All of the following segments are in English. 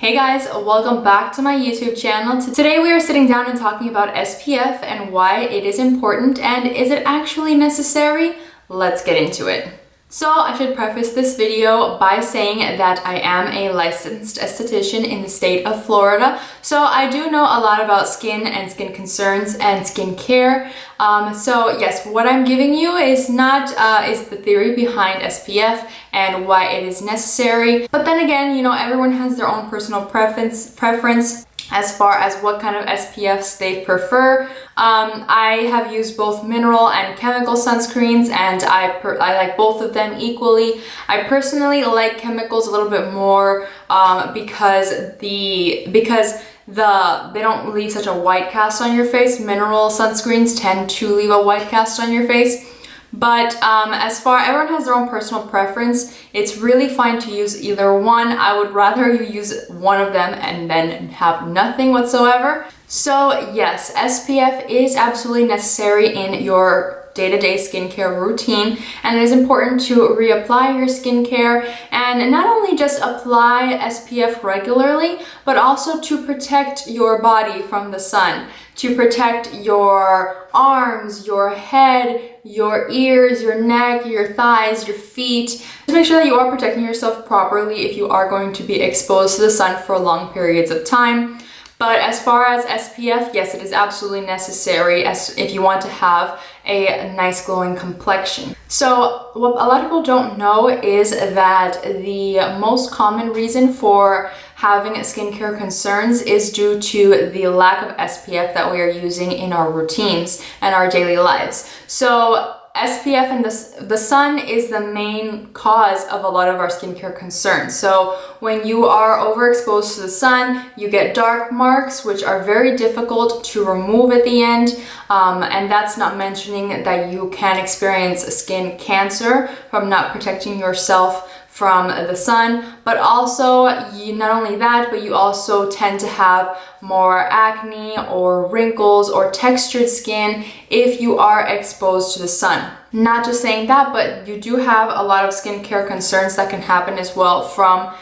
Hey guys, welcome back to my YouTube channel. Today we are sitting down and talking about SPF and why it is important and is it actually necessary? Let's get into it. So I should preface this video by saying that I am a licensed esthetician in the state of Florida. So I do know a lot about skin and skin concerns and skin care. So yes, what I'm giving you is is the theory behind SPF and why it is necessary. But then again, you know, everyone has their own personal preference as far as what kind of SPFs they prefer. I have used both mineral and chemical sunscreens and I like both of them equally. I personally like chemicals a little bit more because they don't leave such a white cast on your face. Mineral sunscreens tend to leave a white cast on your face. But everyone has their own personal preference. It's really fine to use either one. I would rather you use one of them and then have nothing whatsoever. So yes, SPF is absolutely necessary in your day-to-day skincare routine, and it is important to reapply your skincare and not only just apply SPF regularly, but also to protect your body from the sun, to protect your arms, your head, your ears, your neck, your thighs, your feet. Just make sure that you are protecting yourself properly if you are going to be exposed to the sun for long periods of time. But as far as SPF, yes, it is absolutely necessary if you want to have a nice glowing complexion. So what a lot of people don't know is that the most common reason for having skincare concerns is due to the lack of SPF that we are using in our routines and our daily lives. So SPF and the sun is the main cause of a lot of our skincare concerns. So when you are overexposed to the sun, you get dark marks, which are very difficult to remove at the end. And that's not mentioning that you can experience skin cancer from not protecting yourself from the sun, but also not only that, but you also tend to have more acne or wrinkles or textured skin if you are exposed to the sun. Not just saying that, but you do have a lot of skincare concerns that can happen as well from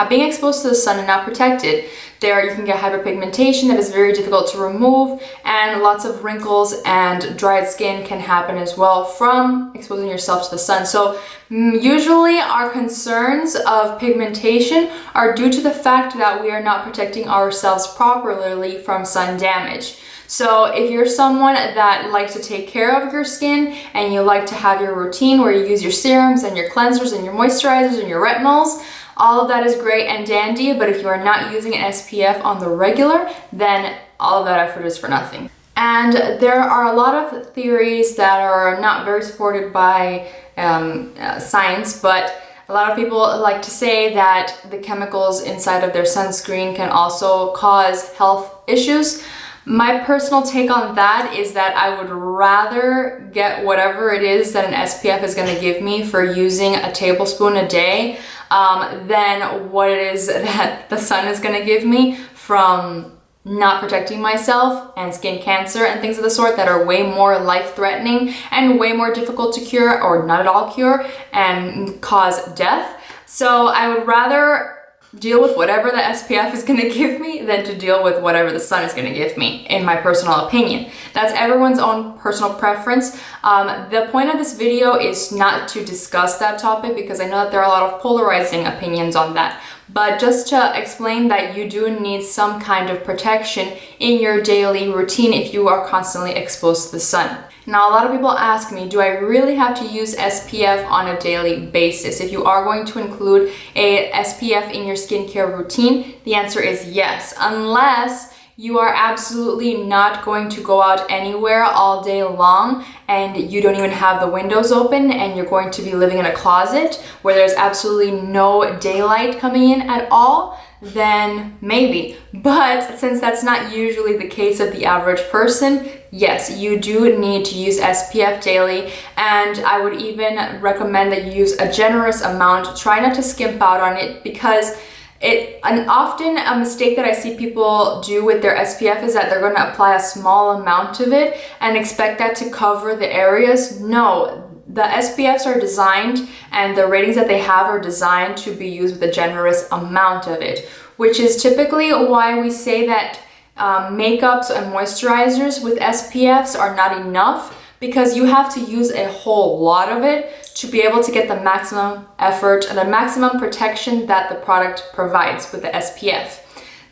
being exposed to the sun and not protected. There you can get hyperpigmentation that is very difficult to remove, and lots of wrinkles and dried skin can happen as well from exposing yourself to the sun. So usually our concerns of pigmentation are due to the fact that we are not protecting ourselves properly from sun damage. So if you're someone that likes to take care of your skin and you like to have your routine where you use your serums and your cleansers and your moisturizers and your retinols, all of that is great and dandy, but if you are not using an SPF on the regular, then all of that effort is for nothing. And there are a lot of theories that are not very supported by science, but a lot of people like to say that the chemicals inside of their sunscreen can also cause health issues. My personal take on that is that I would rather get whatever it is that an SPF is going to give me for using a tablespoon a day than what it is that the sun is going to give me from not protecting myself and skin cancer and things of the sort that are way more life-threatening and way more difficult to cure or not at all cure and cause death. So I would rather deal with whatever the SPF is going to give me than to deal with whatever the sun is going to give me, in my personal opinion. That's everyone's own personal preference. The point of this video is not to discuss that topic because I know that there are a lot of polarizing opinions on that, but just to explain that you do need some kind of protection in your daily routine if you are constantly exposed to the sun. Now, a lot of people ask me, do I really have to use SPF on a daily basis? If you are going to include a SPF in your skincare routine, the answer is yes, unless you are absolutely not going to go out anywhere all day long and you don't even have the windows open and you're going to be living in a closet where there's absolutely no daylight coming in at all, then maybe. But since that's not usually the case of the average person, yes, you do need to use SPF daily, and I would even recommend that you use a generous amount. Try not to skimp out on it because often a mistake that I see people do with their SPF is that they're going to apply a small amount of it and expect that to cover the areas. No, the SPFs are designed, and the ratings that they have are designed to be used with a generous amount of it, which is typically why we say that makeups and moisturizers with SPFs are not enough, because you have to use a whole lot of it to be able to get the maximum effort and the maximum protection that the product provides with the SPF.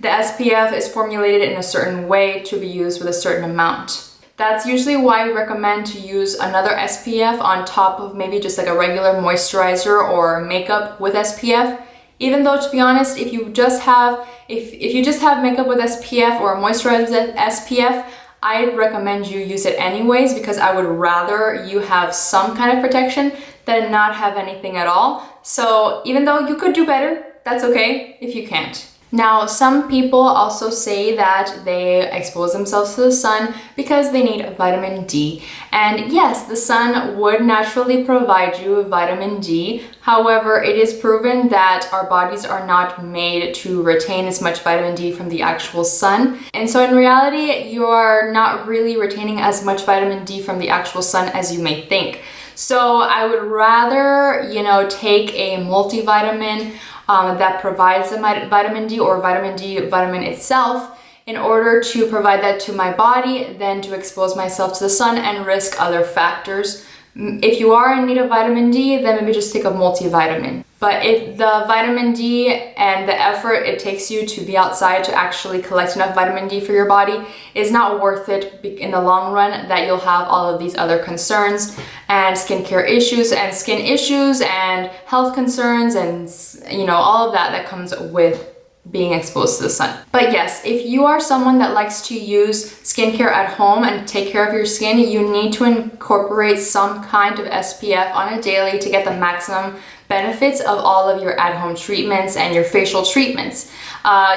The SPF is formulated in a certain way to be used with a certain amount. That's usually why we recommend to use another SPF on top of maybe just like a regular moisturizer or makeup with SPF. Even though, to be honest, if you just have makeup with SPF or moisturizer with SPF, I'd recommend you use it anyways, because I would rather you have some kind of protection than not have anything at all. So even though you could do better, that's okay if you can't. Now, some people also say that they expose themselves to the sun because they need vitamin D. And yes, the sun would naturally provide you with vitamin D. However, it is proven that our bodies are not made to retain as much vitamin D from the actual sun. And so in reality, you are not really retaining as much vitamin D from the actual sun as you may think. So I would rather, take a multivitamin that provides the vitamin D, or vitamin itself, in order to provide that to my body than to expose myself to the sun and risk other factors. If you are in need of vitamin D, then maybe just take a multivitamin. But if the vitamin D and the effort it takes you to be outside to actually collect enough vitamin D for your body is not worth it in the long run, that you'll have all of these other concerns and skincare issues and skin issues and health concerns and all of that comes with being exposed to the sun. But yes, if you are someone that likes to use skincare at home and take care of your skin, you need to incorporate some kind of SPF on a daily to get the maximum benefits of all of your at-home treatments and your facial treatments.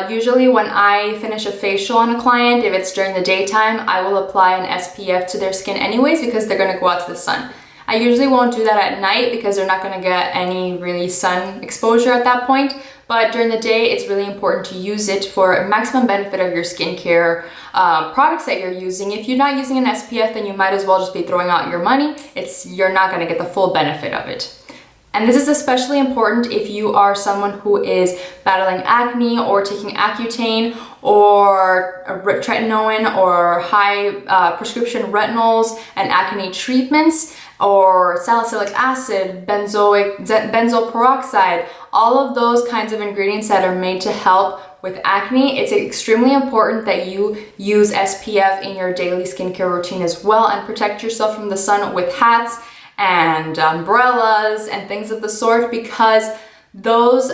Usually when I finish a facial on a client, if it's during the daytime, I will apply an SPF to their skin anyways, because they're going to go out to the sun. I usually won't do that at night because they're not going to get any really sun exposure at that point. But during the day, it's really important to use it for maximum benefit of your skincare products that you're using. If you're not using an SPF, then you might as well just be throwing out your money. You're not going to get the full benefit of it. And this is especially important if you are someone who is battling acne or taking Accutane or tretinoin or high prescription retinols and acne treatments, or salicylic acid, benzoyl peroxide, all of those kinds of ingredients that are made to help with acne. It's extremely important that you use SPF in your daily skincare routine as well, and protect yourself from the sun with hats and umbrellas and things of the sort, because those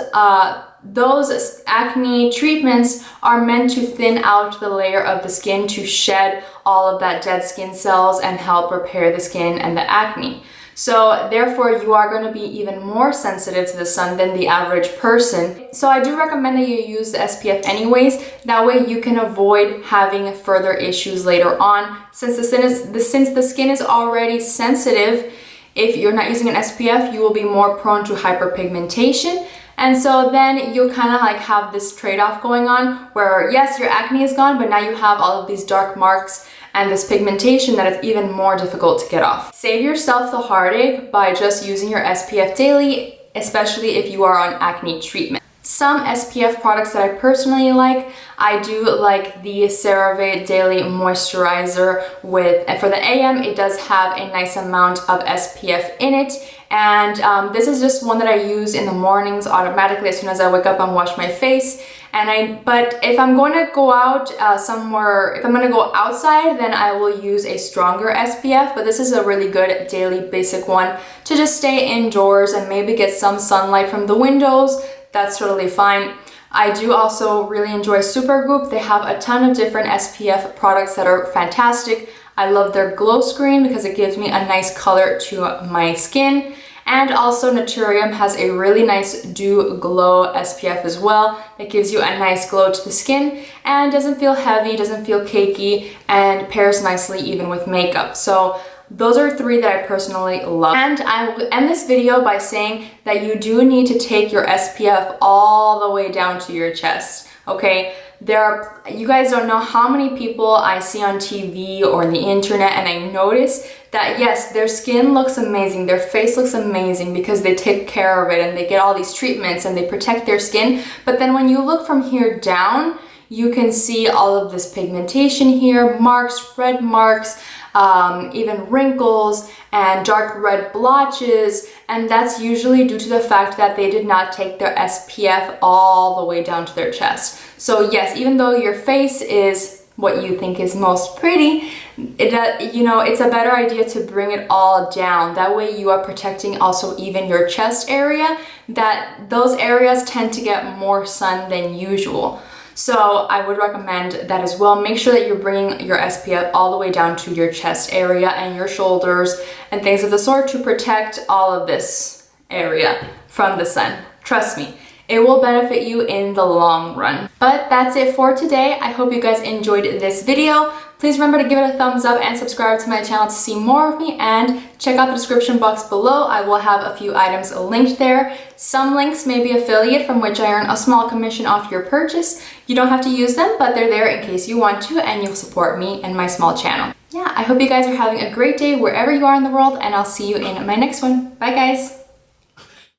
acne treatments are meant to thin out the layer of the skin to shed all of that dead skin cells and help repair the skin and the acne. So therefore, you are going to be even more sensitive to the sun than the average person. So I do recommend that you use the SPF anyways. That way you can avoid having further issues later on. Since the skin is already sensitive, if you're not using an SPF, you will be more prone to hyperpigmentation. And so then you'll kind of have this trade-off going on where yes, your acne is gone, but now you have all of these dark marks and this pigmentation that is even more difficult to get off. Save yourself the heartache by just using your SPF daily, especially if you are on acne treatment. Some SPF products that I personally like, I do like the CeraVe Daily Moisturizer for the AM, it does have a nice amount of SPF in it. And this is just one that I use in the mornings automatically as soon as I wake up and wash my face. But if I'm going to go out somewhere, if I'm going to go outside, then I will use a stronger SPF. But this is a really good daily basic one to just stay indoors and maybe get some sunlight from the windows. That's totally fine. I do also really enjoy Supergoop. They have a ton of different SPF products that are fantastic. I love their glow screen because it gives me a nice color to my skin. And also Naturium has a really nice Dew Glow SPF as well. That gives you a nice glow to the skin and doesn't feel heavy, doesn't feel cakey, and pairs nicely even with makeup. So those are three that I personally love. And I will end this video by saying that you do need to take your SPF all the way down to your chest, okay? You guys don't know how many people I see on TV or on the internet, and I notice that yes, their skin looks amazing, their face looks amazing because they take care of it and they get all these treatments and they protect their skin. But then when you look from here down, you can see all of this pigmentation here, marks, red marks, even wrinkles and dark red blotches, and that's usually due to the fact that they did not take their SPF all the way down to their chest. So yes, even though your face is what you think is most pretty, it's a better idea to bring it all down. That way you are protecting also even your chest area, that those areas tend to get more sun than usual. So I would recommend that as well. Make sure that you're bringing your SPF all the way down to your chest area and your shoulders and things of the sort to protect all of this area from the sun. Trust me, it will benefit you in the long run. But that's it for today. I hope you guys enjoyed this video. Please remember to give it a thumbs up and subscribe to my channel to see more of me, and check out the description box below. I will have a few items linked there. Some links may be affiliate, from which I earn a small commission off your purchase. You don't have to use them, but they're there in case you want to, and you'll support me and my small channel. Yeah, I hope you guys are having a great day wherever you are in the world, and I'll see you in my next one. Bye guys!